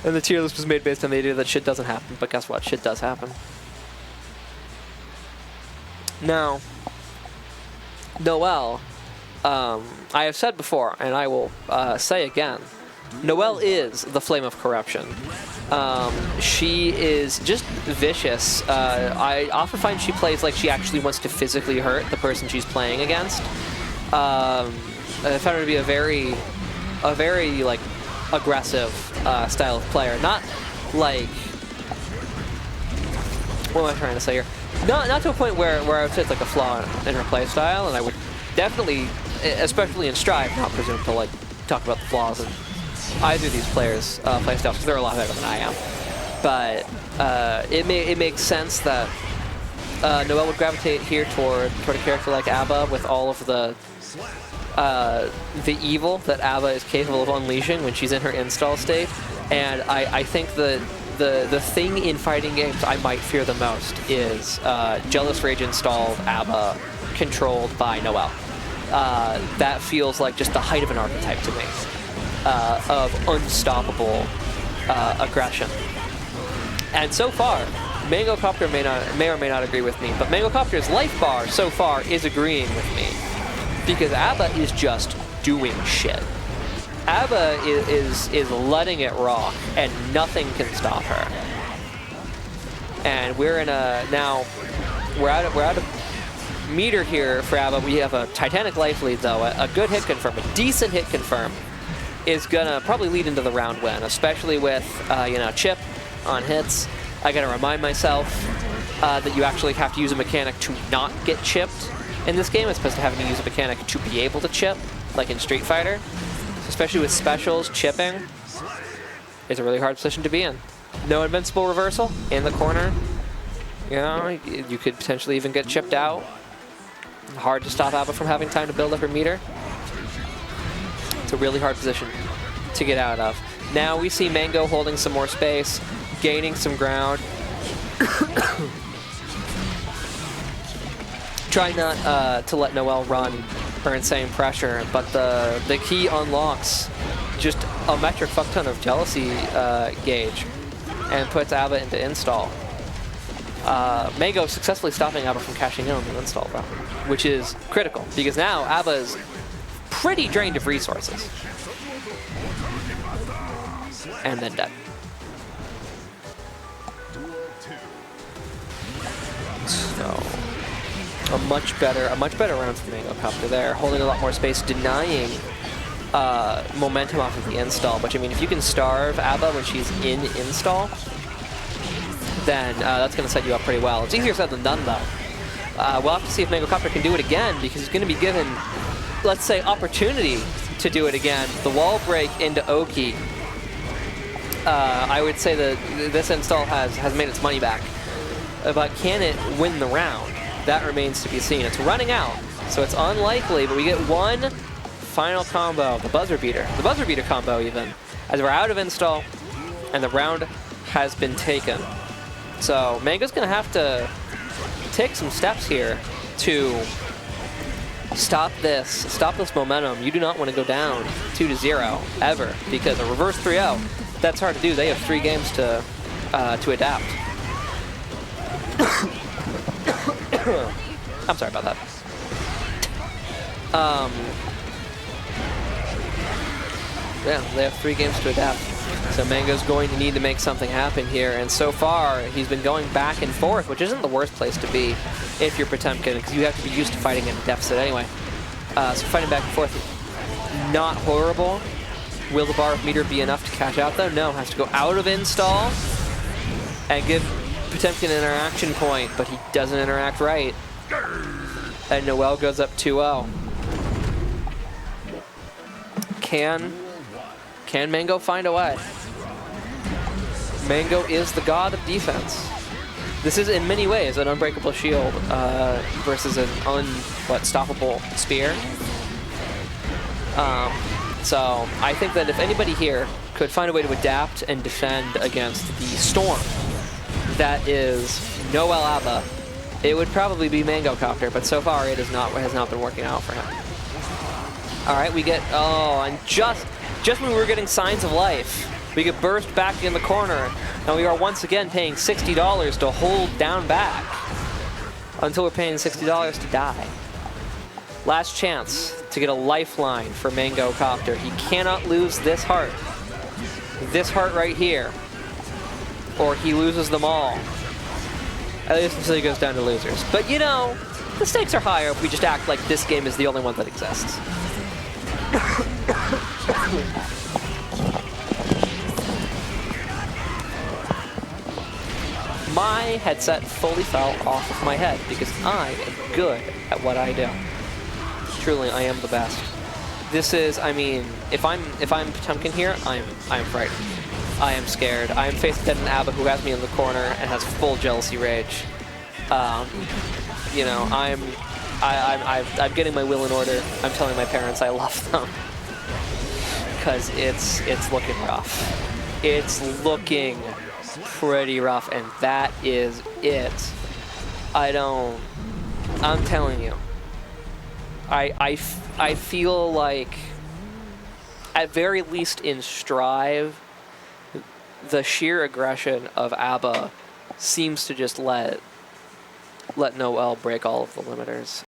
And the tier list was made based on the idea that shit doesn't happen, but guess what? Shit does happen. Now, Noelle, I have said before, and I will say again, Noelle is the flame of corruption. She is just vicious. I often find she plays like she actually wants to physically hurt the person she's playing against. I found her to be a very like aggressive style of player. Not like, what am I trying to say here? Not to a point where I would say it's like a flaw in her play style, and I would definitely, especially in Strive, not presume to like talk about the flaws in either of these players' play styles, because they're a lot better than I am. But it makes sense that Noelle would gravitate here toward a character like A.B.A with all of the evil that A.B.A is capable of unleashing when she's in her install state. And I think the thing in fighting games I might fear the most is Jealous Rage installed A.B.A controlled by Noelle. That feels like just the height of an archetype to me, of unstoppable aggression. And so far, Mangocopter may or may not agree with me, but Mangocopter's life bar so far is agreeing with me, because A.B.A is just doing shit. A.B.A is letting it rock, and nothing can stop her. And we're in a we're out of meter here for A.B.A. We have a Titanic life lead though. A good hit confirm, a decent hit confirm, is gonna probably lead into the round win, especially with chip on hits. I gotta remind myself that you actually have to use a mechanic to not get chipped in this game, as opposed to having to use a mechanic to be able to chip, like in Street Fighter. Especially with specials, chipping is a really hard position to be in. No invincible reversal in the corner. You know, you could potentially even get chipped out. Hard to stop A.B.A from having time to build up her meter. It's a really hard position to get out of. Now we see Mango holding some more space, gaining some ground. Trying not to let Noelle run her insane pressure, but the key unlocks just a metric fuck ton of jealousy gauge and puts A.B.A into install. Mango successfully stopping A.B.A from cashing in on the install, though, which is critical, because now A.B.A is pretty drained of resources. And then dead. So, a much better round for Mangocopter there, holding a lot more space, denying momentum off of the install. But I mean, if you can starve A.B.A when she's in install, then that's going to set you up pretty well. It's easier said than done, though. We'll have to see if Mangocopter can do it again, because he's going to be given, let's say, opportunity to do it again. The wall break into Oki, I would say that this install has made its money back. But can it win the round? That remains to be seen. It's running out, so it's unlikely, but we get one final combo, the buzzer beater combo even, as we're out of install and the round has been taken. So Mango's gonna have to take some steps here to stop this momentum. You do not want to go down 2-0 ever, because a reverse 3-0, that's hard to do. They have 3 games to adapt. I'm sorry about that. Yeah, they have 3 games to adapt. So Mango's going to need to make something happen here, and so far he's been going back and forth, which isn't the worst place to be if you're Potemkin, because you have to be used to fighting in a deficit anyway. So fighting back and forth, not horrible. Will the bar of meter be enough to catch out though? No, has to go out of install and give Potemkin an interaction point, but he doesn't interact right. And Noelle goes up 2-0. Can Mango find a way? Mango is the god of defense. This is in many ways an unbreakable shield versus an unstoppable spear. So I think that if anybody here could find a way to adapt and defend against the storm that is Noelle A.B.A, it would probably be Mangocopter, but so far it has not been working out for him. All right, we get, and just when we were getting signs of life, We get burst back in the corner, and we are once again paying $60 to hold down back until we're paying $60 to die. Last chance to get a lifeline for Mangocopter. He cannot lose this heart. This heart right here, or he loses them all. At least until he goes down to losers. But you know, the stakes are higher if we just act like this game is the only one that exists. My headset fully fell off of my head because I am good at what I do. Truly, I am the best. This is, I mean, if I'm Potemkin here, I'm frightened. I am scared. I am facing dead an A.B.A who has me in the corner and has full jealousy rage. You know, I'm getting my will in order. I'm telling my parents I love them because it's looking rough. It's looking pretty rough, and that is it. I'm telling you. I feel like, at very least in Strive, the sheer aggression of A.B.A seems to just let Noel break all of the limiters.